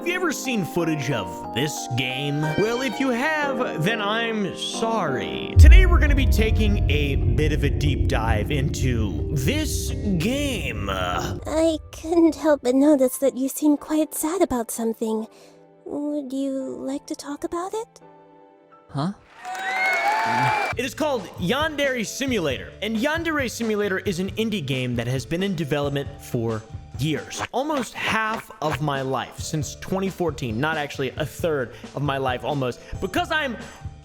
Have you ever seen footage of this game? Well, if you have, then I'm sorry. Today we're gonna be taking a bit of a deep dive into this game. I couldn't help but notice that you seem quite sad about something. Would you like to talk about it? Huh? It is called Yandere Simulator, and Yandere Simulator is an indie game that has been in development for years. Almost half of my life, since 2014. Not actually a third of my life, almost, because I'm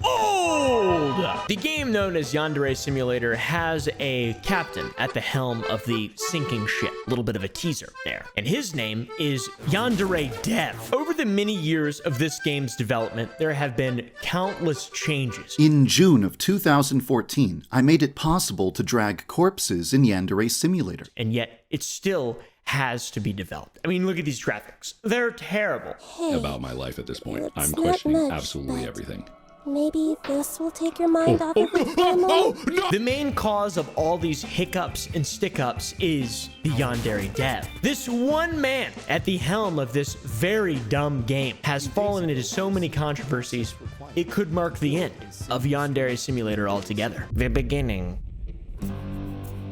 old! The game known as Yandere Simulator has a captain at the helm of the sinking ship. A little bit of a teaser there. And his name is Yandere Dev. Over the many years of this game's development, there have been countless changes. In June of 2014, I made it possible to drag corpses in Yandere Simulator. And yet, it still has to be developed. I mean, look at these graphics. They're terrible. Hey, About my life at this point. it's I'm not questioning much, absolutely but everything. maybe this will take your mind off of your family? The main cause of all these hiccups and stick-ups is the Yandere Dev. This one man at the helm of this very dumb game has fallen into so many controversies, it could mark the end of Yandere Simulator altogether. The beginning.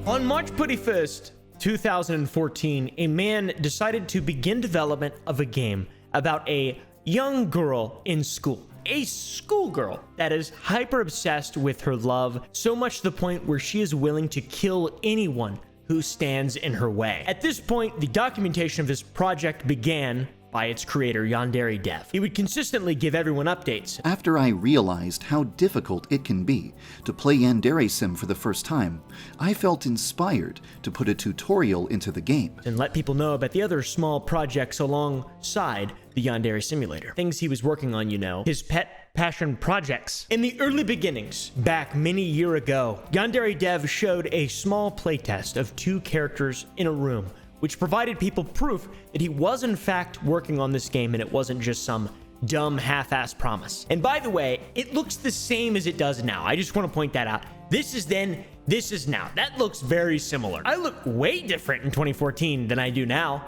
On March 21st, 2014, a man decided to begin development of a game about a young girl in school. A schoolgirl that is hyper obsessed with her love, so much to the point where she is willing to kill anyone who stands in her way. At this point, the documentation of this project began by its creator, Yandere Dev. He would consistently give everyone updates. After I realized how difficult it can be to play Yandere Sim for the first time, I felt inspired to put a tutorial into the game. And let people know about the other small projects alongside the Yandere Simulator. Things he was working on, you know, his pet passion projects. In the early beginnings, back many years ago, Yandere Dev showed a small playtest of 2 characters in a room, which provided people proof that he was in fact working on this game and it wasn't just some dumb half-assed promise. And by the way, it looks the same as it does now. I just want to point that out. This is then, this is now. That looks very similar. I look way different in 2014 than I do now.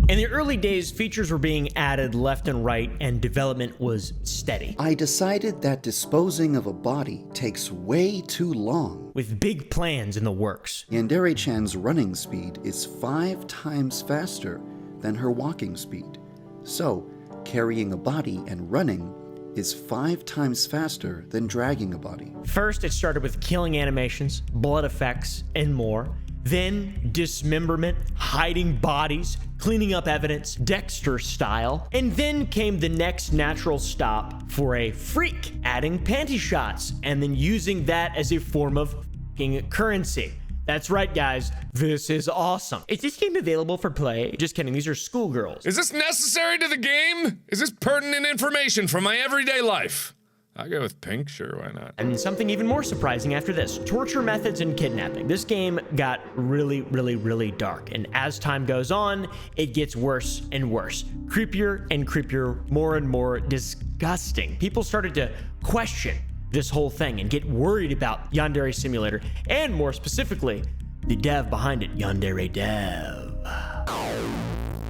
In the early days, features were being added left and right, and development was steady. I decided that disposing of a body takes way too long. With big plans in the works. Yandere-chan's running speed is 5 times faster than her walking speed. So, carrying a body and running is 5 times faster than dragging a body. First, it started with killing animations, blood effects, and more. Then, dismemberment, hiding bodies, cleaning up evidence, Dexter style. And then came the next natural stop for a freak, adding panty shots, and then using that as a form of f***ing currency. That's right, guys. This is awesome. Is this game available for play? Just kidding, these are schoolgirls. Is this necessary to the game? Is this pertinent information from my everyday life? I'll go with pink, sure, why not? And something even more surprising after this, torture methods and kidnapping. This game got really, really, really dark. And as time goes on, it gets worse and worse. Creepier and creepier, more and more disgusting. People started to question this whole thing and get worried about Yandere Simulator, and more specifically, the dev behind it, Yandere Dev.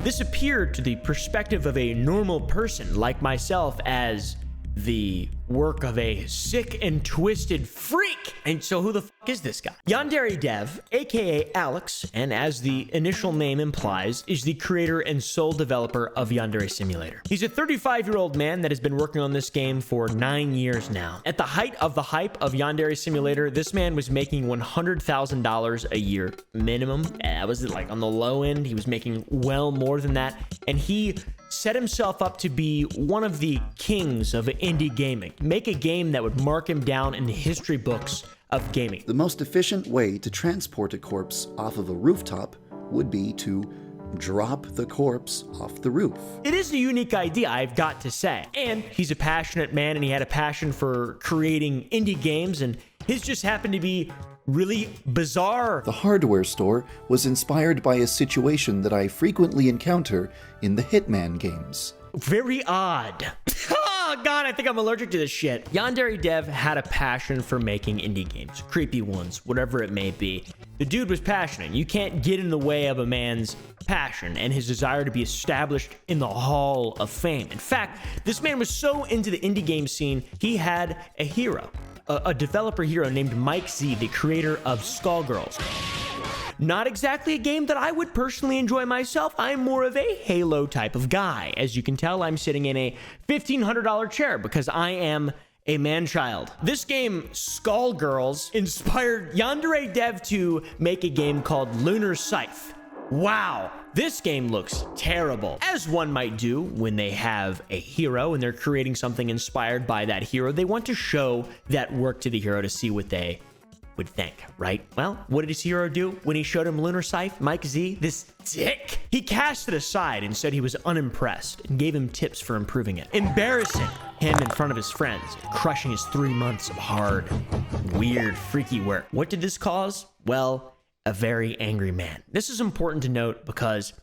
This appeared to the perspective of a normal person like myself as the work of a sick and twisted freak. And so who the fuck is this guy? Yandere Dev, aka Alex, and as the initial name implies, is the creator and sole developer of Yandere Simulator. He's a 35-year-old man that has been working on this game for 9 years now. At the height of the hype of Yandere Simulator, this man was making $100,000 a year minimum. That was like on the low end. He was making well more than that. And he set himself up to be one of the kings of indie gaming. Make a game that would mark him down in the history books of gaming. The most efficient way to transport a corpse off of a rooftop would be to drop the corpse off the roof. It is a unique idea, I've got to say. And he's a passionate man, and he had a passion for creating indie games, and his just happened to be really bizarre. The hardware store was inspired by a situation that I frequently encounter in the Hitman games. Very odd. Oh god, I think I'm allergic to this shit. Yandere Dev had a passion for making indie games, creepy ones, whatever it may be. The dude was passionate. You can't get in the way of a man's passion and his desire to be established in the Hall of Fame. In fact, this man was so into the indie game scene, he had a hero, a developer hero named Mike Z, the creator of Skullgirls. Not exactly a game that I would personally enjoy myself. I'm more of a Halo type of guy. As you can tell, I'm sitting in a $1,500 chair because I am a man-child. This game, Skullgirls, inspired Yandere Dev to make a game called Lunar Scythe. Wow, this game looks terrible. As one might do when they have a hero and they're creating something inspired by that hero, they want to show that work to the hero to see what they would think, right? Well, what did his hero do when he showed him Lunar Scythe? Mike Z, this dick? He cast it aside and said he was unimpressed and gave him tips for improving it, embarrassing him in front of his friends, crushing his 3 months of hard, weird, freaky work. What did this cause? Well, a very angry man. This is important to note because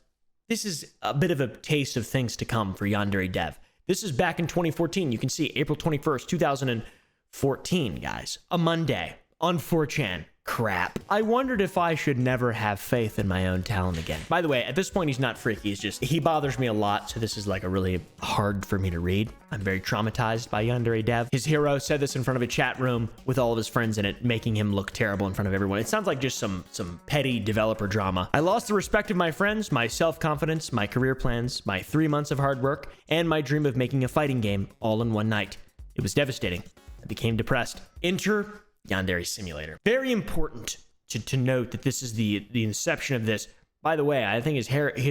this is a bit of a taste of things to come for Yandere Dev. This is back in 2014. You can see April 21st, 2014, guys. A Monday. On 4chan. Crap. I wondered if I should never have faith in my own talent again. By the way, at this point, he's not freaky. He's just, he bothers me a lot. So this is like a really hard for me to read. I'm very traumatized by Yandere Dev. His hero said this in front of a chat room with all of his friends in it, making him look terrible in front of everyone. It sounds like just some petty developer drama. I lost the respect of my friends, my self-confidence, my career plans, my 3 months of hard work, and my dream of making a fighting game all in one night. It was devastating. I became depressed. Enter Yandere Simulator. Very important to note that this is the inception of this. By the way, I think his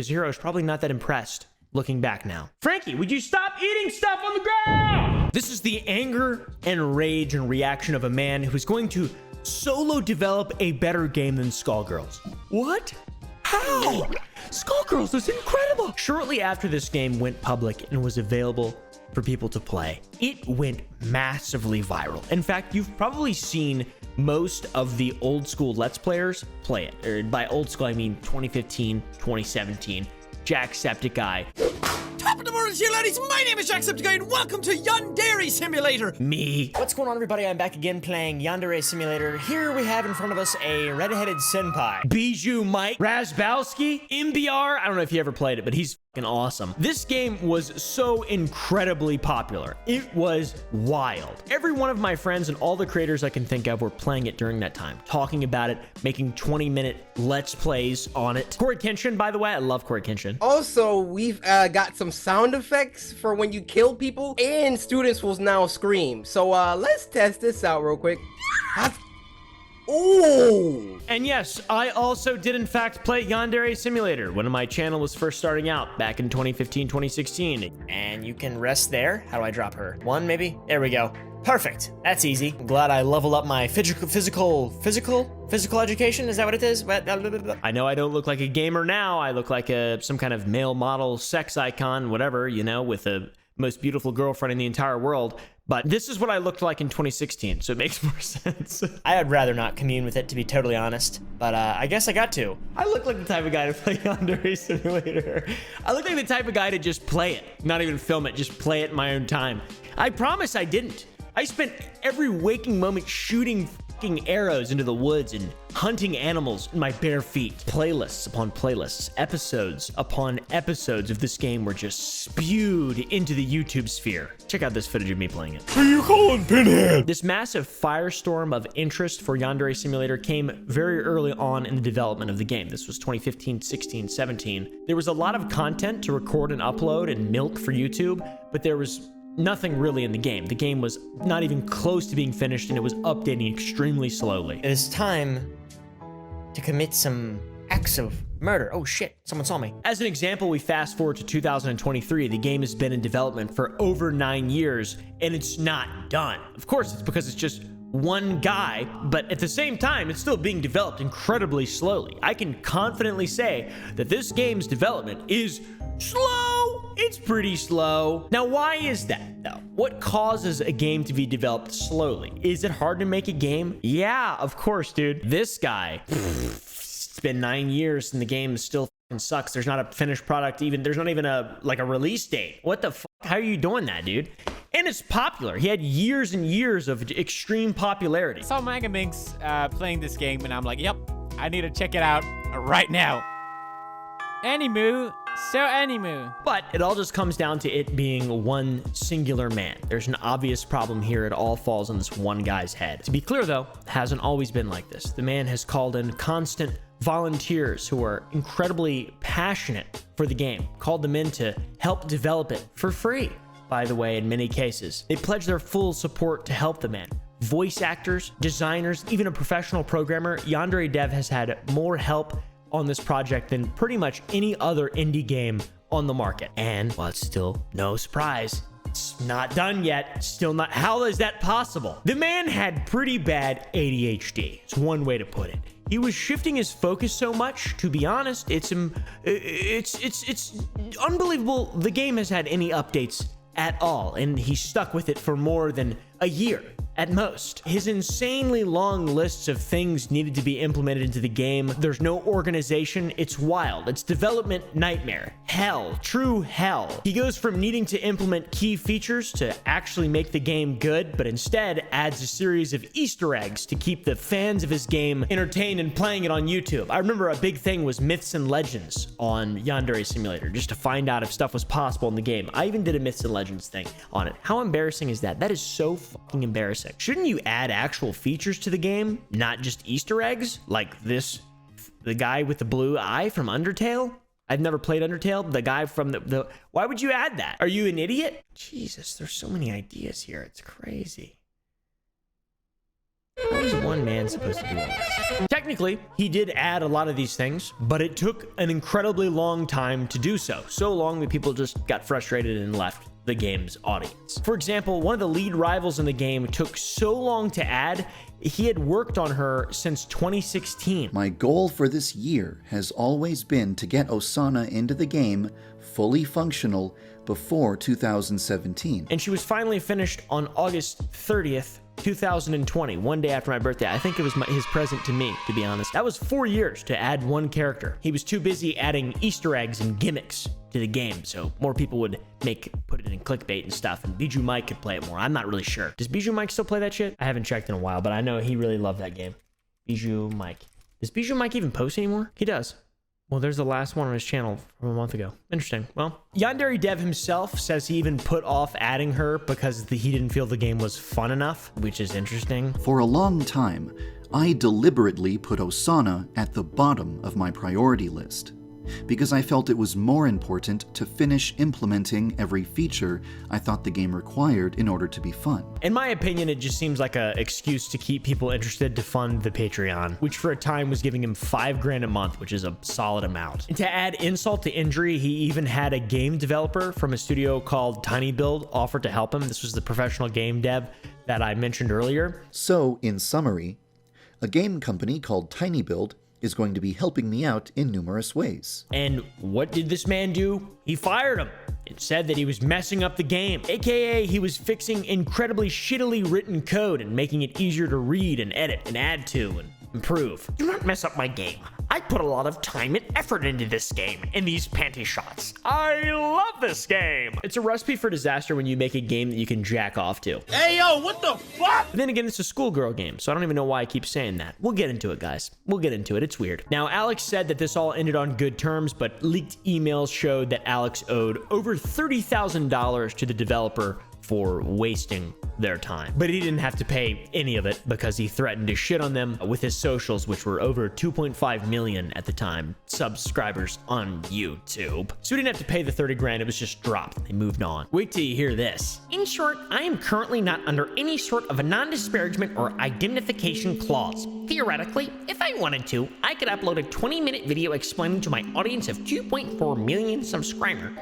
hero is probably not that impressed looking back now. Frankie, would you stop eating stuff on the ground? This is the anger and rage and reaction of a man who is going to solo develop a better game than Skullgirls. What? How? Skullgirls is incredible. Shortly after this game went public and was available for people to play, it went massively viral. In fact, you've probably seen most of the old school Let's Players play it. Or by old school, I mean 2015, 2017. Jacksepticeye. Top of the morning to you, laddies. My name is Jacksepticeye, and welcome to Yandere Simulator. Me. What's going on, everybody? I'm back again playing Yandere Simulator. Here we have in front of us a red-headed senpai. Bijou Mike Razbowski. MBR. I don't know if you ever played it, but he's fucking awesome. This game was so incredibly popular. It was wild. Every one of my friends and all the creators I can think of were playing it during that time, talking about it, making 20-minute Let's Plays on it. Corey Kenshin, by the way, I love Corey Kenshin. Also, we've got some sound effects for when you kill people, and students will now scream. So let's test this out real quick. Ooh! And yes, I also did in fact play Yandere Simulator when my channel was first starting out back in 2015, 2016. And you can rest there. How do I drop her? 1 maybe? There we go. Perfect. That's easy. I'm glad I leveled up my physical education. Is that what it is? I know I don't look like a gamer now. I look like some kind of male model sex icon, whatever, you know, with the most beautiful girlfriend in the entire world. But this is what I looked like in 2016, so it makes more sense. I would rather not commune with it, to be totally honest. But I guess I got to. I look like the type of guy to play Yandere Simulator. I look like the type of guy to just play it. Not even film it, just play it in my own time. I promise I didn't. I spent every waking moment shooting fucking arrows into the woods and hunting animals in my bare feet. Playlists upon playlists, episodes upon episodes of this game were just spewed into the YouTube sphere. Check out this footage of me playing it. Who you calling Pinhead? This massive firestorm of interest for Yandere Simulator came very early on in the development of the game. This was 2015, 16, 17. There was a lot of content to record and upload and milk for YouTube, but there was nothing really in the game. The game was not even close to being finished, and it was updating extremely slowly. It is time to commit some acts of murder. Oh shit, someone saw me. As an example, we fast forward to 2023. The game has been in development for over 9 years, and it's not done. Of course, it's because it's just one guy, but at the same time, it's still being developed incredibly slowly. I can confidently say that this game's development is slow. It's pretty slow. Now, why is that, though? What causes a game to be developed slowly? Is it hard to make a game? Yeah, of course, dude. This guy, it's been 9 years and the game still fucking sucks. There's not a finished product even. There's not even a release date. What the fuck? How are you doing that, dude? And it's popular. He had years and years of extreme popularity. I saw Manga Minx playing this game, and I'm like, yep, I need to check it out right now. Animu, so animu. But it all just comes down to it being one singular man. There's an obvious problem here. It all falls on this one guy's head. To be clear, though, it hasn't always been like this. The man has called in constant volunteers who are incredibly passionate for the game, called them in to help develop it for free, by the way, in many cases. They pledge their full support to help the man. Voice actors, designers, even a professional programmer. Yandere Dev has had more help on this project than pretty much any other indie game on the market. And while it's still no surprise, it's not done yet. Still not. How is that possible? The man had pretty bad ADHD. It's one way to put it. He was shifting his focus so much. To be honest, it's unbelievable the game has had any updates at all, and he stuck with it for more than a year at most. His insanely long lists of things needed to be implemented into the game. There's no organization. It's wild. It's development nightmare. Hell. True hell. He goes from needing to implement key features to actually make the game good, but instead adds a series of Easter eggs to keep the fans of his game entertained and playing it on YouTube. I remember a big thing was myths and legends on Yandere Simulator, just to find out if stuff was possible in the game. I even did a myths and legends thing on it. How embarrassing is that? That is so fucking embarrassing. Shouldn't you add actual features to the game, not just Easter eggs like this? The guy with the blue eye from Undertale? I've never played Undertale. The guy from the why would you add that? Are you an idiot? Jesus, there's so many ideas here. It's crazy. How is one man supposed to do all this? Technically, he did add a lot of these things, but it took an incredibly long time to do so. So long that people just got frustrated and left the game's audience. For example, one of the lead rivals in the game took so long to add, he had worked on her since 2016. My goal for this year has always been to get Osana into the game fully functional before 2017. And she was finally finished on August 30th, 2020, one day after my birthday. I think it was his present to me, to be honest. That was 4 years to add one character. He was too busy adding Easter eggs and gimmicks to the game, so more people would put it in clickbait and stuff, and Bijou Mike could play it more. I'm not really sure. Does Bijou Mike still play that shit? I haven't checked in a while, but I know he really loved that game. Bijou Mike. Does Bijou Mike even post anymore? He does. Well, there's the last one on his channel from a month ago. Interesting. Well, Yandere Dev himself says he even put off adding her because he didn't feel the game was fun enough, which is interesting. For a long time, I deliberately put Osana at the bottom of my priority list, because I felt it was more important to finish implementing every feature I thought the game required in order to be fun. In my opinion, it just seems like an excuse to keep people interested to fund the Patreon, which for a time was giving him $5,000 a month, which is a solid amount. And to add insult to injury, he even had a game developer from a studio called Tiny Build offer to help him. This was the professional game dev that I mentioned earlier. So, in summary, a game company called Tiny Build is going to be helping me out in numerous ways. And what did this man do? He fired him and said that he was messing up the game, aka he was fixing incredibly shittily written code and making it easier to read and edit and add to and improve. Do not mess up my game. I put a lot of time and effort into this game and these panty shots. I love this game. It's a recipe for disaster when you make a game that you can jack off to. Hey, yo, what the fuck? But then again, it's a schoolgirl game, so I don't even know why I keep saying that. We'll get into it, guys. We'll get into it. It's weird. Now, Alex said that this all ended on good terms, but leaked emails showed that Alex owed over $30,000 to the developer for wasting their time. But he didn't have to pay any of it because he threatened to shit on them with his socials, which were over 2.5 million at the time subscribers on YouTube. So he didn't have to pay the 30 grand. It was just dropped. They moved on. Wait till you hear this. In short, I am currently not under any sort of a non-disparagement or indemnification clause. Theoretically, if I wanted to, I could upload a 20-minute video explaining to my audience of 2.4 million subscribers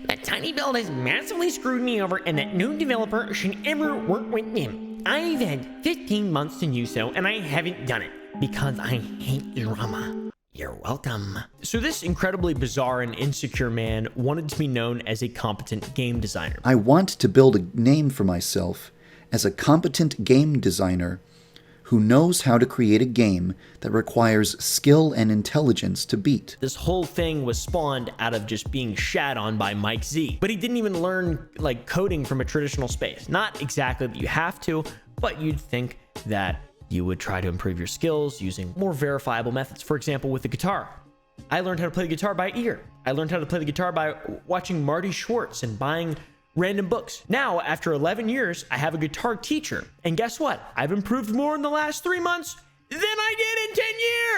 that Tiny Build has massively screwed me over and that no developer should ever work with them. I've had 15 months to do so, and I haven't done it because I hate drama. You're welcome. So this incredibly bizarre and insecure man wanted to be known as a competent game designer. I want to build a name for myself as a competent game designer who knows how to create a game that requires skill and intelligence to beat. This whole thing was spawned out of just being shat on by Mike Z. But he didn't even learn like coding from a traditional space. Not exactly that you have to, but you'd think that you would try to improve your skills using more verifiable methods. For example, with the guitar. I learned how to play the guitar by ear. I learned how to play the guitar by watching Marty Schwartz and buying random books. Now, after 11 years, I have a guitar teacher. And guess what? I've improved more in the last 3 months than I did in 10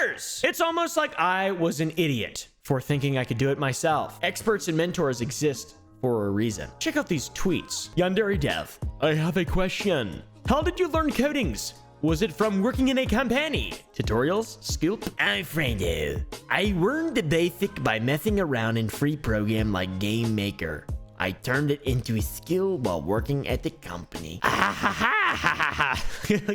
years. It's almost like I was an idiot for thinking I could do it myself. Experts and mentors exist for a reason. Check out these tweets. Yandere Dev, I have a question. How did you learn codings? Was it from working in a company? Tutorials? Scoop? I'm Frando. I learned the basic by messing around in free program like Game Maker. I turned it into a skill while working at the company. Look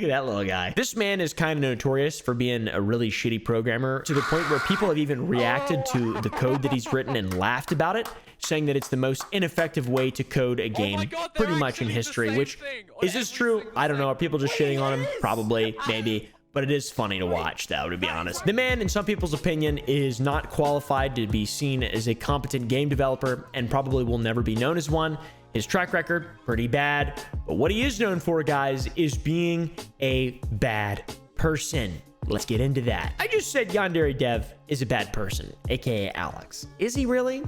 at that little guy. This man is kind of notorious for being a really shitty programmer to the point where people have even reacted to the code that he's written and laughed about it, saying that it's the most ineffective way to code a game pretty much in history, which is this true? I don't know. Are people just shitting on him? Probably, maybe. But it is funny to watch, though, to be honest. The man, in some people's opinion, is not qualified to be seen as a competent game developer and probably will never be known as one. His track record, pretty bad. But what he is known for, guys, is being a bad person. Let's get into that. I just said Yandere Dev is a bad person, aka Alex. Is he really?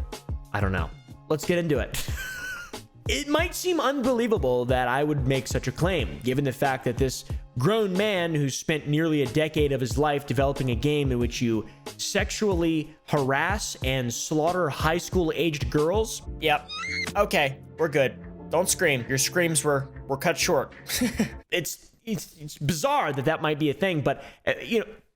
I don't know. Let's get into it. It might seem unbelievable that I would make such a claim, given the fact that this grown man who spent nearly a decade of his life developing a game in which you sexually harass and slaughter high school aged girls. Yep. Okay, we're good. Don't scream. Your screams were cut short. It's bizarre that might be a thing, but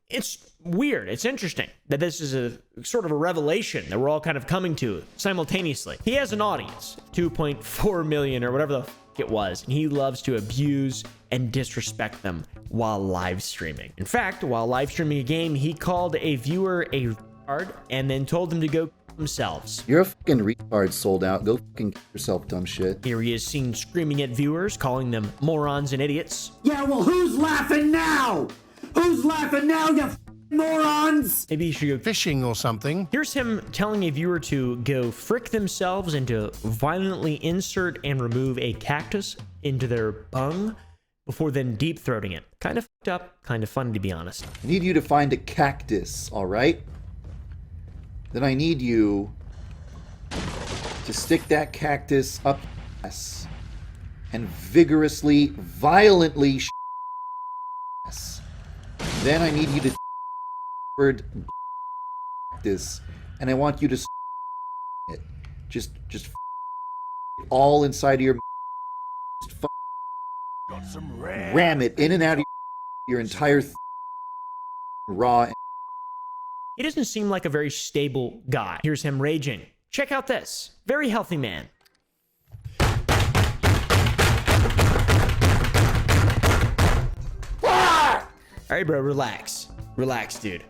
it's weird. It's interesting that this is a sort of a revelation that we're all kind of coming to simultaneously. He has an audience, 2.4 million or whatever the f it was, and he loves to abuse and disrespect them while live streaming. In fact, while live streaming a game, he called a viewer a retard and then told them to go themselves. You're a fucking retard, sold out. Go fucking kill yourself, dumb shit. Here he is seen screaming at viewers, calling them morons and idiots. Yeah, well, who's laughing now? Who's laughing now, you morons? Maybe he should go fishing or something. Here's him telling a viewer to go frick themselves and to violently insert and remove a cactus into their bung before then deep throating it. Kind of fucked up, kind of funny to be honest. I need you to find a cactus, all right? Then I need you to stick that cactus up your ass and vigorously, violently ass. Then I need you to this, and I want you to it. Just all inside of your just ram it in and out of your entire raw. He doesn't seem like a very stable guy. Here's him raging. Check out this. Very healthy man. All right, bro, relax. Relax, dude.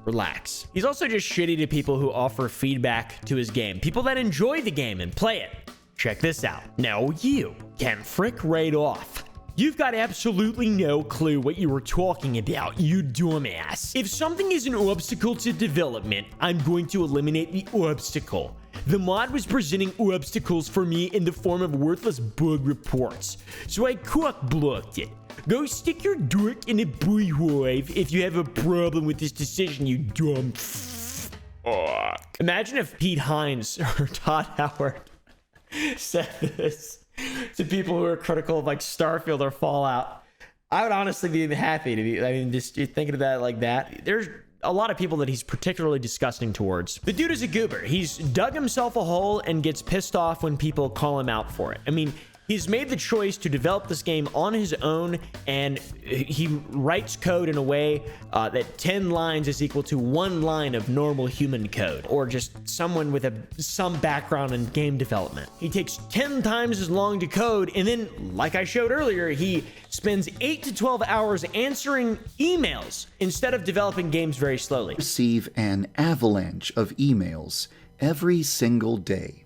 Relax. He's also just shitty to people who offer feedback to his game. People that enjoy the game and play it. Check this out. No, you can frick right off. You've got absolutely no clue what you were talking about, you dumbass. If something is an obstacle to development, I'm going to eliminate the obstacle. The mod was presenting obstacles for me in the form of worthless bug reports, so I cock-blocked it. Go stick your dick in a beehive if you have a problem with this decision, you dumb fuck. Imagine if Pete Hines or Todd Howard said this to people who are critical of like Starfield or Fallout. I would honestly be happy to be, I mean, just thinking of that like that. There's a lot of people that he's particularly disgusting towards. The dude is a goober. He's dug himself a hole and gets pissed off when people call him out for it. I mean, he's made the choice to develop this game on his own, and he writes code in a way that 10 lines is equal to 1 line of normal human code, or just someone with some background in game development. He takes 10 times as long to code, and then, like I showed earlier, he spends 8 to 12 hours answering emails instead of developing games very slowly. Receive an avalanche of emails every single day.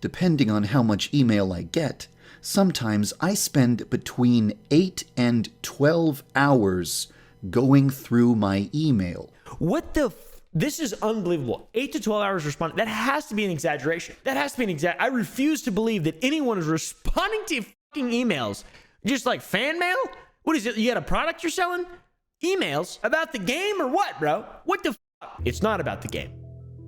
Depending on how much email I get, Sometimes I spend between 8 and 12 hours going through my email. What the This is unbelievable. 8 to 12 hours responding. That has to be an exaggeration. That has to be an I refuse to believe that anyone is responding to fucking emails. Just like fan mail? What is it? You got a product you're selling? Emails? About the game or what, bro? What the It's not about the game.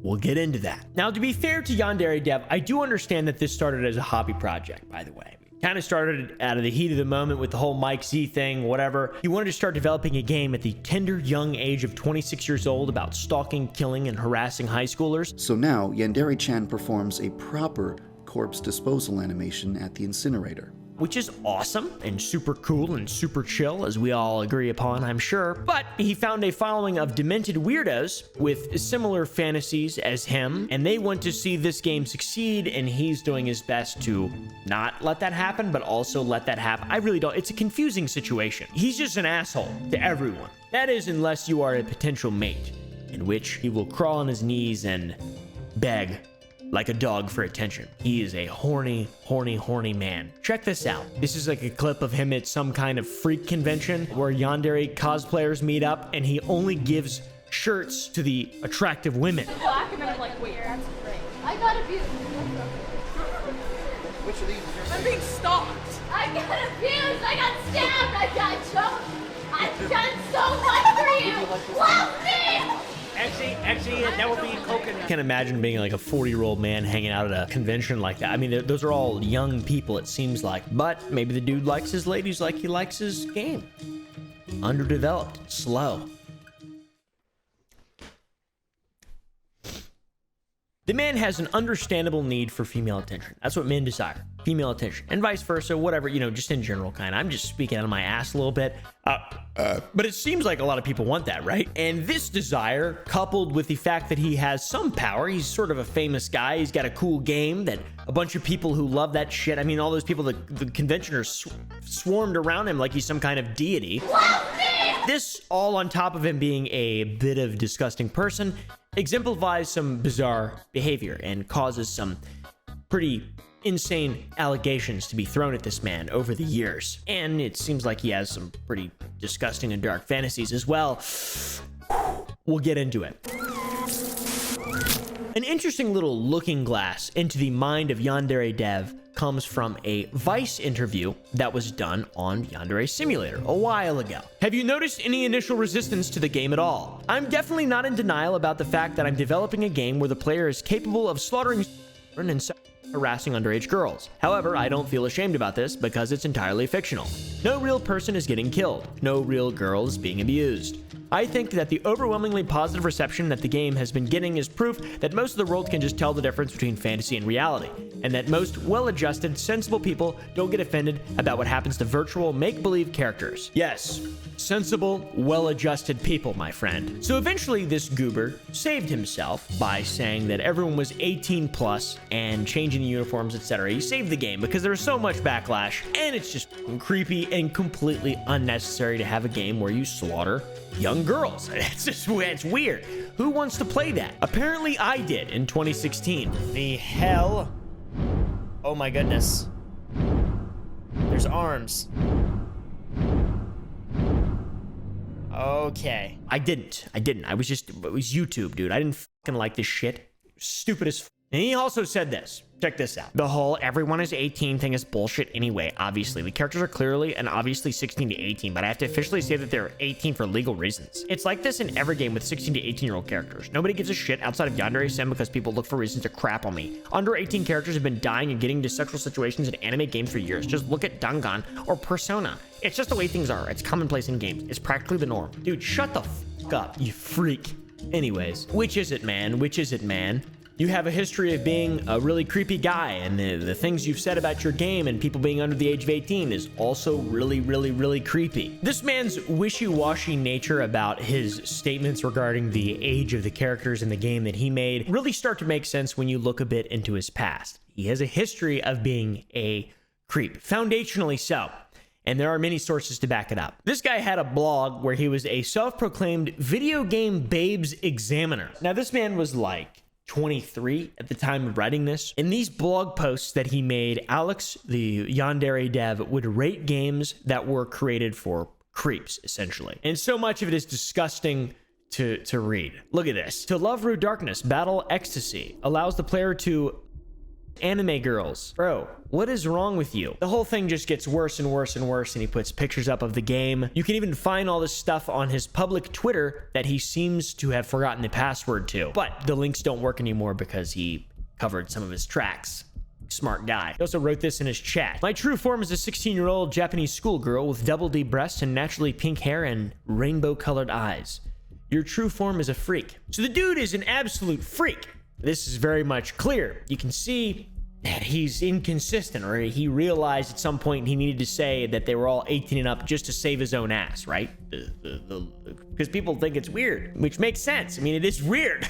We'll get into that. Now, to be fair to Yandere Dev, I do understand that this started as a hobby project, by the way. Kind of started out of the heat of the moment with the whole Mike Z thing, whatever. He wanted to start developing a game at the tender young age of 26 years old about stalking, killing, and harassing high schoolers. So now, Yandere-chan performs a proper corpse disposal animation at the incinerator. Which is awesome and super cool and super chill, as we all agree upon, I'm sure. But he found a following of demented weirdos with similar fantasies as him, and they want to see this game succeed, and he's doing his best to not let that happen, but also let that happen. I really don't. It's a confusing situation. He's just an asshole to everyone. That is, unless you are a potential mate, in which he will crawl on his knees and beg like a dog for attention. He is a horny, horny, horny man. Check this out. This is like a clip of him at some kind of freak convention where Yandere cosplayers meet up, and he only gives shirts to the attractive women. Black, and then I'm like, wait, that's great. I got abused. Which of these? I'm being stalked. I got abused. I got stabbed. I got choked. I've done so much for you. Love me. Actually, that would be coconut. I can't imagine being like a 40-year-old man hanging out at a convention like that. I mean, those are all young people, it seems like. But maybe the dude likes his ladies like he likes his game. Underdeveloped, slow. The man has an understandable need for female attention. That's what men desire. Female attention. And vice versa, whatever, just in general kind of. I'm just speaking out of my ass a little bit. But it seems like a lot of people want that, right? And this desire, coupled with the fact that he has some power, he's sort of a famous guy, he's got a cool game that a bunch of people who love that shit, I mean, all those people, the conventioners swarmed around him like he's some kind of deity. This, all on top of him being a bit of a disgusting person, exemplifies some bizarre behavior and causes some pretty insane allegations to be thrown at this man over the years. And it seems like he has some pretty disgusting and dark fantasies as well. We'll get into it. An interesting little looking glass into the mind of Yandere Dev comes from a Vice interview that was done on Yandere Simulator a while ago. Have you noticed any initial resistance to the game at all? I'm definitely not in denial about the fact that I'm developing a game where the player is capable of slaughtering and harassing underage girls. However, I don't feel ashamed about this because it's entirely fictional. No real person is getting killed. No real girl is being abused. I think that the overwhelmingly positive reception that the game has been getting is proof that most of the world can just tell the difference between fantasy and reality, and that most well-adjusted, sensible people don't get offended about what happens to virtual make-believe characters. Yes, sensible, well-adjusted people, my friend. So eventually this goober saved himself by saying that everyone was 18 plus and changing the uniforms, etc. He saved the game because there was so much backlash, and it's just creepy and completely unnecessary to have a game where you slaughter young girls. It's weird. Who wants to play that? Apparently I did in 2016. The hell? Oh my goodness. There's arms. Okay. I didn't. It was YouTube, dude. I didn't fucking like this shit. Stupid as f. And he also said this. Check this out. The whole everyone is 18 thing is bullshit anyway, obviously. The characters are clearly and obviously 16 to 18, but I have to officially say that they're 18 for legal reasons. It's like this in every game with 16 to 18-year-old characters. Nobody gives a shit outside of Yandere Sim because people look for reasons to crap on me. Under 18 characters have been dying and getting into sexual situations in anime games for years. Just look at Dangan or Persona. It's just the way things are. It's commonplace in games. It's practically the norm. Dude, shut the fuck up, you freak. Anyways, which is it, man? Which is it, man? You have a history of being a really creepy guy, and the things you've said about your game and people being under the age of 18 is also really, really, really creepy. This man's wishy-washy nature about his statements regarding the age of the characters in the game that he made really start to make sense when you look a bit into his past. He has a history of being a creep, foundationally so. And there are many sources to back it up. This guy had a blog where he was a self-proclaimed video game babes examiner. Now, this man was like 23 at the time of writing this. In these blog posts that he made, Alex, the Yandere dev, would rate games that were created for creeps, essentially. And so much of it is disgusting to read. Look at this. To love Rude Darkness, Battle Ecstasy allows the player to anime girls. Bro, what is wrong with you? The whole thing just gets worse and worse and worse, and he puts pictures up of the game. You can even find all this stuff on his public Twitter that he seems to have forgotten the password to. But the links don't work anymore because he covered some of his tracks. Smart guy. He also wrote this in his chat. My true form is a 16-year-old Japanese schoolgirl with double D breasts and naturally pink hair and rainbow-colored eyes. Your true form is a freak. So the dude is an absolute freak. This is very much clear. You can see that he's inconsistent, or he realized at some point he needed to say that they were all 18 and up just to save his own ass, right? Because people think it's weird, which makes sense. I mean, it is weird.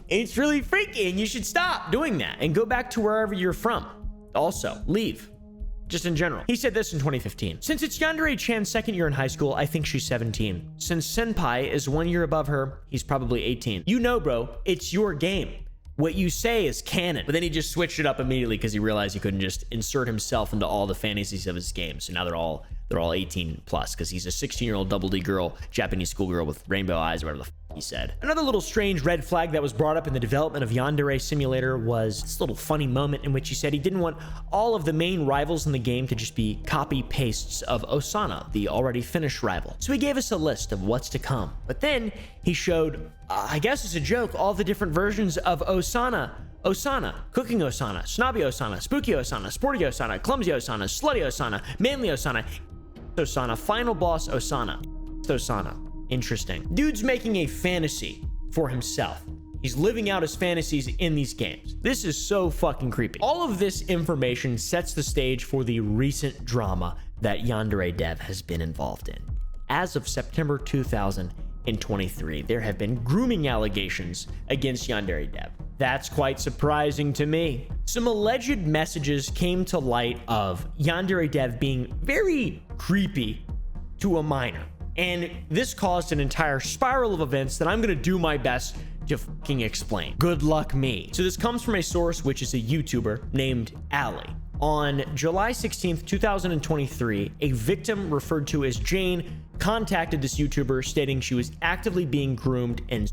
It's really freaky, and you should stop doing that and go back to wherever you're from. Also, leave. Just in general. He said this in 2015. Since it's Yandere-chan's second year in high school, I think she's 17. Since Senpai is 1 year above her, he's probably 18. You know, bro, it's your game. What you say is canon. But then he just switched it up immediately because he realized he couldn't just insert himself into all the fantasies of his game. So now they're all 18 plus because he's a 16-year-old double D girl, Japanese schoolgirl with rainbow eyes, or whatever the he said. Another little strange red flag that was brought up in the development of Yandere Simulator was this little funny moment in which he said he didn't want all of the main rivals in the game to just be copy-pastes of Osana, the already finished rival. So he gave us a list of what's to come. But then he showed, I guess it's a joke, all the different versions of Osana. Osana, Cooking Osana, Snobby Osana, Spooky Osana, Sporty Osana, Clumsy Osana, Slutty Osana, Manly Osana, Osana, Final Boss Osana. Osana. Interesting. Dude's making a fantasy for himself. He's living out his fantasies in these games. This is so fucking creepy. All of this information sets the stage for the recent drama that Yandere Dev has been involved in. As of September 2023, there have been grooming allegations against Yandere Dev. That's quite surprising to me. Some alleged messages came to light of Yandere Dev being very creepy to a minor. And this caused an entire spiral of events that I'm gonna do my best to fucking explain. Good luck me. So this comes from a source which is a YouTuber named Allie. On July 16th, 2023, a victim referred to as Jane contacted this YouTuber stating she was actively being groomed and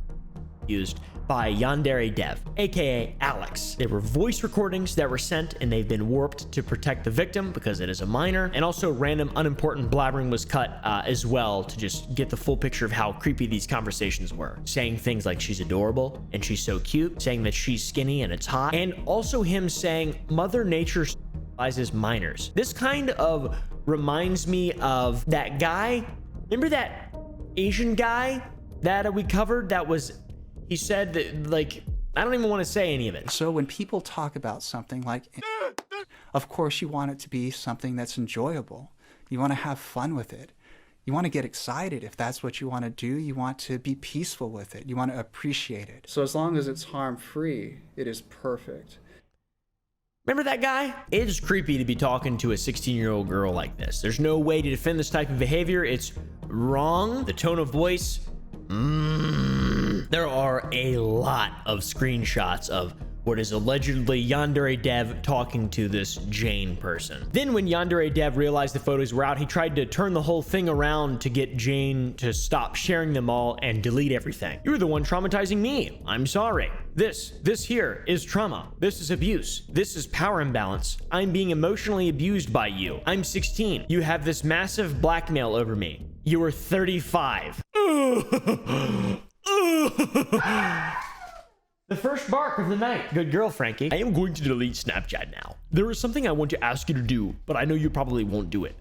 used by Yandere Dev, aka Alex. There were voice recordings that were sent and they've been warped to protect the victim because it is a minor, and also random unimportant blabbering was cut as well to just get the full picture of how creepy these conversations were. Saying things like she's adorable and she's so cute, saying that she's skinny and it's hot, and also him saying Mother Nature specializes minors. This kind of reminds me of that guy, remember that Asian guy that we covered that was, he said that, like, I don't even want to say any of it. So when people talk about something like, of course you want it to be something that's enjoyable. You want to have fun with it. You want to get excited if that's what you want to do. You want to be peaceful with it. You want to appreciate it. So as long as it's harm-free, it is perfect. Remember that guy? It is creepy to be talking to a 16-year-old girl like this. There's no way to defend this type of behavior. It's wrong. The tone of voice, there are a lot of screenshots of what is allegedly Yandere Dev talking to this Jane person. Then when Yandere Dev realized the photos were out, he tried to turn the whole thing around to get Jane to stop sharing them all and delete everything. You're the one traumatizing me. I'm sorry. This here is trauma. This is abuse. This is power imbalance. I'm being emotionally abused by you. I'm 16. You have this massive blackmail over me. You are 35. The first bark of the night. Good girl, Frankie. I am going to delete Snapchat now. There is something I want to ask you to do, but I know you probably won't do it.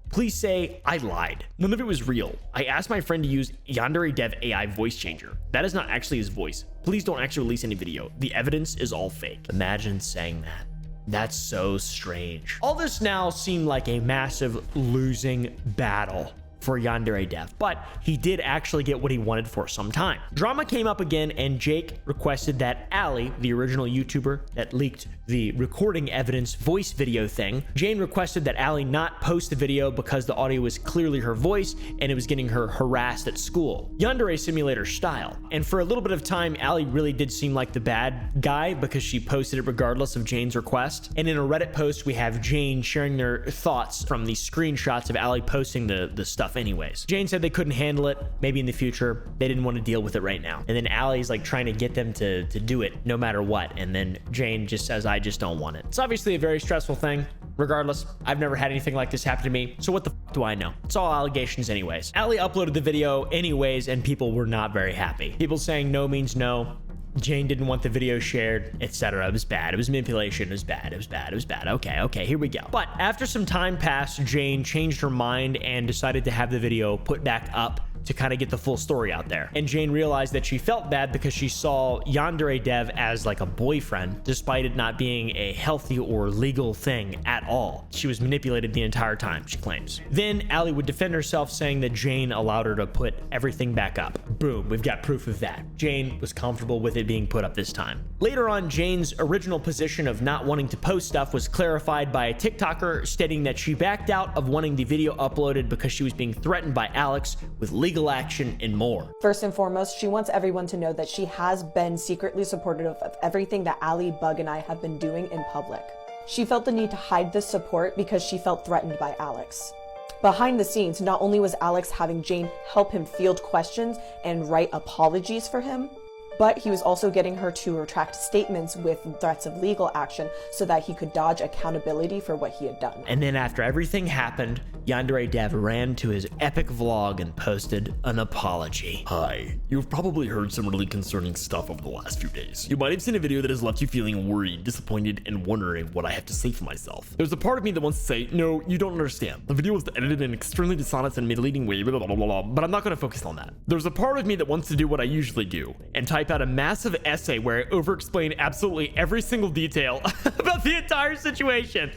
Please say, I lied. None of it was real. I asked my friend to use Yandere Dev AI voice changer. That is not actually his voice. Please don't actually release any video. The evidence is all fake. Imagine saying that. That's so strange. All this now seemed like a massive losing battle for Yandere Dev, but he did actually get what he wanted for some time. Drama came up again, and Jake requested that Allie, the original YouTuber that leaked the recording evidence voice video thing, Jane requested that Allie not post the video because the audio was clearly her voice and it was getting her harassed at school. Yandere Simulator style. And for a little bit of time, Allie really did seem like the bad guy because she posted it regardless of Jane's request. And in a Reddit post, we have Jane sharing their thoughts from these screenshots of Allie posting the stuff anyways. Jane said they couldn't handle it. Maybe in the future, they didn't want to deal with it right now. And then Allie's like trying to get them to do it no matter what. And then Jane just says, I just don't want it. It's obviously a very stressful thing. Regardless, I've never had anything like this happen to me, so what the f do I know? It's all allegations anyways. Allie uploaded the video anyways, and people were not very happy. People saying no means no. Jane didn't want the video shared, etc. It was bad. It was manipulation. It was bad. It was bad. It was bad. Okay, here we go. But after some time passed, Jane changed her mind and decided to have the video put back up to kind of get the full story out there. And Jane realized that she felt bad because she saw Yandere Dev as like a boyfriend, despite it not being a healthy or legal thing at all. She was manipulated the entire time, she claims. Then Allie would defend herself, saying that Jane allowed her to put everything back up. Boom, we've got proof of that. Jane was comfortable with it being put up this time. Later on, Jane's original position of not wanting to post stuff was clarified by a TikToker stating that she backed out of wanting the video uploaded because she was being threatened by Alex with legal action and more. First and foremost, she wants everyone to know that she has been secretly supportive of everything that Allie, Bug, and I have been doing in public. She felt the need to hide this support because she felt threatened by Alex. Behind the scenes, not only was Alex having Jane help him field questions and write apologies for him, but he was also getting her to retract statements with threats of legal action so that he could dodge accountability for what he had done. And then after everything happened, Yandere Dev ran to his epic vlog and posted an apology. Hi, you've probably heard some really concerning stuff over the last few days. You might have seen a video that has left you feeling worried, disappointed, and wondering what I have to say for myself. There's a part of me that wants to say, no, you don't understand. The video was edited in an extremely dishonest and misleading way, blah, blah, blah, blah, but I'm not going to focus on that. There's a part of me that wants to do what I usually do and type out a massive essay where I over-explain absolutely every single detail about the entire situation.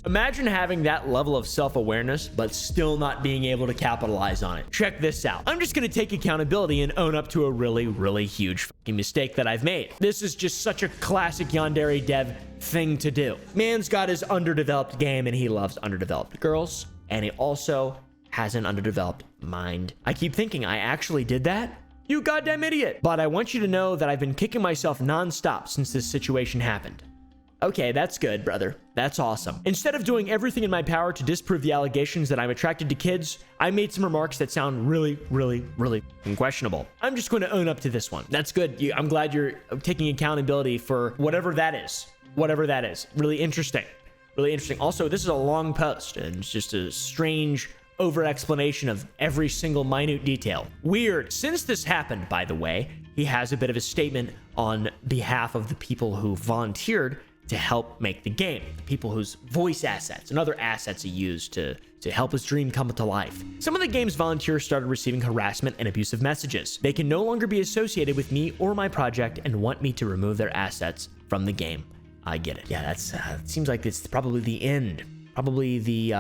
Imagine having that level of self-awareness, but still not being able to capitalize on it. Check this out. I'm just gonna take accountability and own up to a really, really huge fucking mistake that I've made. This is just such a classic Yandere Dev thing to do. Man's got his underdeveloped game and he loves underdeveloped girls, and he also has an underdeveloped mind. I keep thinking, I actually did that? You goddamn idiot. But I want you to know that I've been kicking myself nonstop since this situation happened. Okay, that's good, brother. That's awesome. Instead of doing everything in my power to disprove the allegations that I'm attracted to kids, I made some remarks that sound really, really, really questionable. I'm just going to own up to this one. That's good. I'm glad you're taking accountability for whatever that is. Whatever that is. Really interesting. Really interesting. Also, this is a long post, and it's just a strange over-explanation of every single minute detail. Weird. Since this happened, by the way, he has a bit of a statement on behalf of the people who volunteered to help make the game, the people whose voice assets and other assets he used to help his dream come to life. Some of the game's volunteers started receiving harassment and abusive messages. They can no longer be associated with me or my project and want me to remove their assets from the game. I get it. Yeah, that's it seems like it's probably the end. Probably the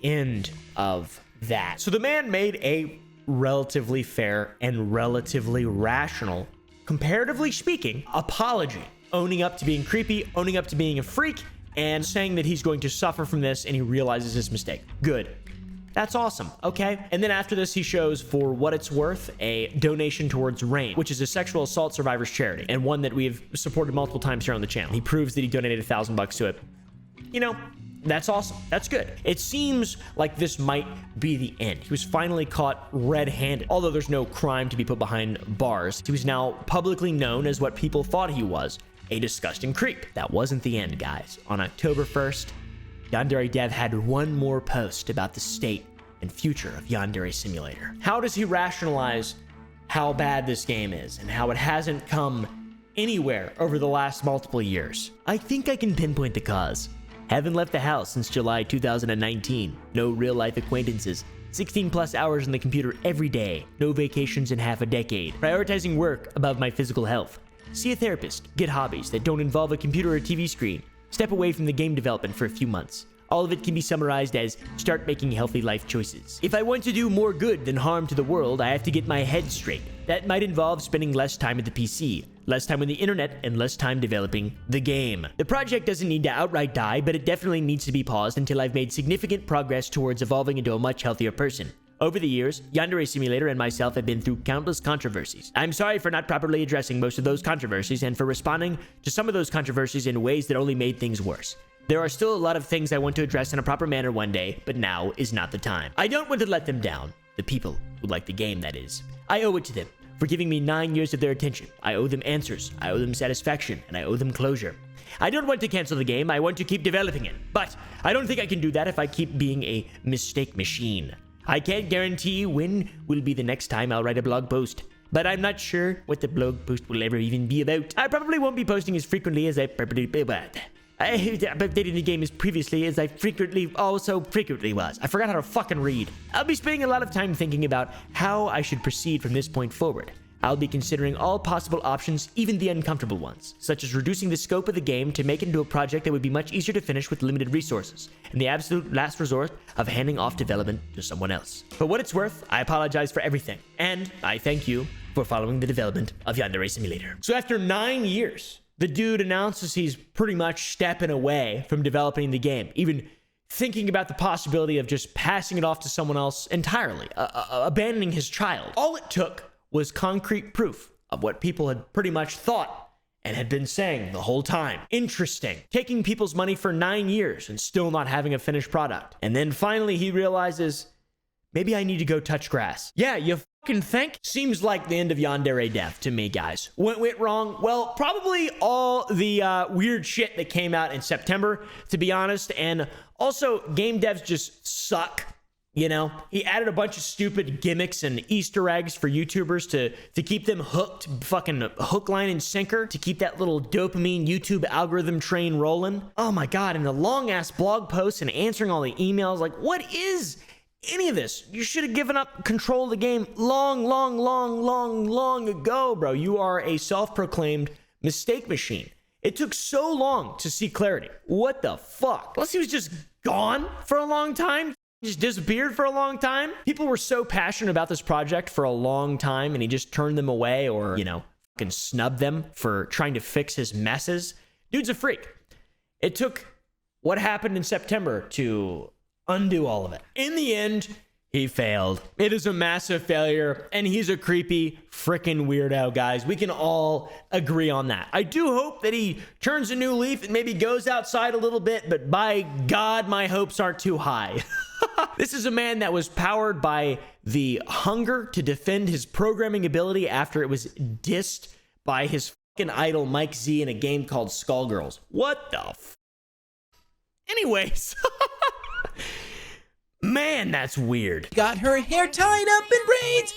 end of that. So the man made a relatively fair and relatively rational, comparatively speaking, apology, owning up to being creepy, owning up to being a freak, and saying that he's going to suffer from this and he realizes his mistake. Good. That's awesome, okay? And then after this, he shows, for what it's worth, a donation towards RAIN, which is a sexual assault survivors charity, and one that we've supported multiple times here on the channel. He proves that he donated $1,000 to it. You know, that's awesome. That's good. It seems like this might be the end. He was finally caught red-handed. Although there's no crime to be put behind bars, he was now publicly known as what people thought he was, a disgusting creep. That wasn't the end, guys. On October 1st, Yandere Dev had one more post about the state and future of Yandere Simulator. How does he rationalize how bad this game is and how it hasn't come anywhere over the last multiple years? I think I can pinpoint the cause. Haven't left the house since July 2019. No real life acquaintances. 16 plus hours on the computer every day. No vacations in half a decade. Prioritizing work above my physical health. See a therapist. Get hobbies that don't involve a computer or TV screen. Step away from the game development for a few months. All of it can be summarized as start making healthy life choices. If I want to do more good than harm to the world, I have to get my head straight. That might involve spending less time at the PC, less time on the internet, and less time developing the game. The project doesn't need to outright die, but it definitely needs to be paused until I've made significant progress towards evolving into a much healthier person. Over the years, Yandere Simulator and myself have been through countless controversies. I'm sorry for not properly addressing most of those controversies and for responding to some of those controversies in ways that only made things worse. There are still a lot of things I want to address in a proper manner one day, but now is not the time. I don't want to let them down. The people who like the game, that is. I owe it to them for giving me 9 years of their attention. I owe them answers, I owe them satisfaction, and I owe them closure. I don't want to cancel the game, I want to keep developing it. But I don't think I can do that if I keep being a mistake machine. I can't guarantee when will be the next time I'll write a blog post, but I'm not sure what the blog post will ever even be about. I probably won't be posting as frequently as I've updated the game as previously as I frequently was. I forgot how to fucking read. I'll be spending a lot of time thinking about how I should proceed from this point forward. I'll be considering all possible options, even the uncomfortable ones, such as reducing the scope of the game to make it into a project that would be much easier to finish with limited resources, and the absolute last resort of handing off development to someone else. For what it's worth, I apologize for everything, and I thank you for following the development of Yandere Simulator. So after 9 years, the dude announces he's pretty much stepping away from developing the game, even thinking about the possibility of just passing it off to someone else entirely, abandoning his child. All it took was concrete proof of what people had pretty much thought and had been saying the whole time. Interesting. Taking people's money for 9 years and still not having a finished product. And then finally he realizes, maybe I need to go touch grass. Yeah, you fucking think? Seems like the end of Yandere death to me, guys. What went wrong? Well, probably all the weird shit that came out in September, to be honest. And also, game devs just suck. You know, he added a bunch of stupid gimmicks and Easter eggs for YouTubers to keep them hooked, fucking hook, line, and sinker, to keep that little dopamine YouTube algorithm train rolling. Oh my God, and the long ass blog posts and answering all the emails. Like, what is any of this? You should have given up control of the game long ago, bro. You are a self-proclaimed mistake machine. It took so long to see clarity. What the fuck? Unless he was just gone for a long time. Just disappeared for a long time. People were so passionate about this project for a long time and he just turned them away or, you know, fucking snubbed them for trying to fix his messes. Dude's a freak. It took what happened in September to undo all of it. In the end, he failed. It is a massive failure and he's a creepy freaking weirdo, guys. We can all agree on that. I do hope that he turns a new leaf and maybe goes outside a little bit, but by God, my hopes aren't too high. This is a man that was powered by the hunger to defend his programming ability after it was dissed by his fucking idol Mike Z in a game called Skullgirls. What the f? Anyways. Man, that's weird. Got her hair tied up in braids.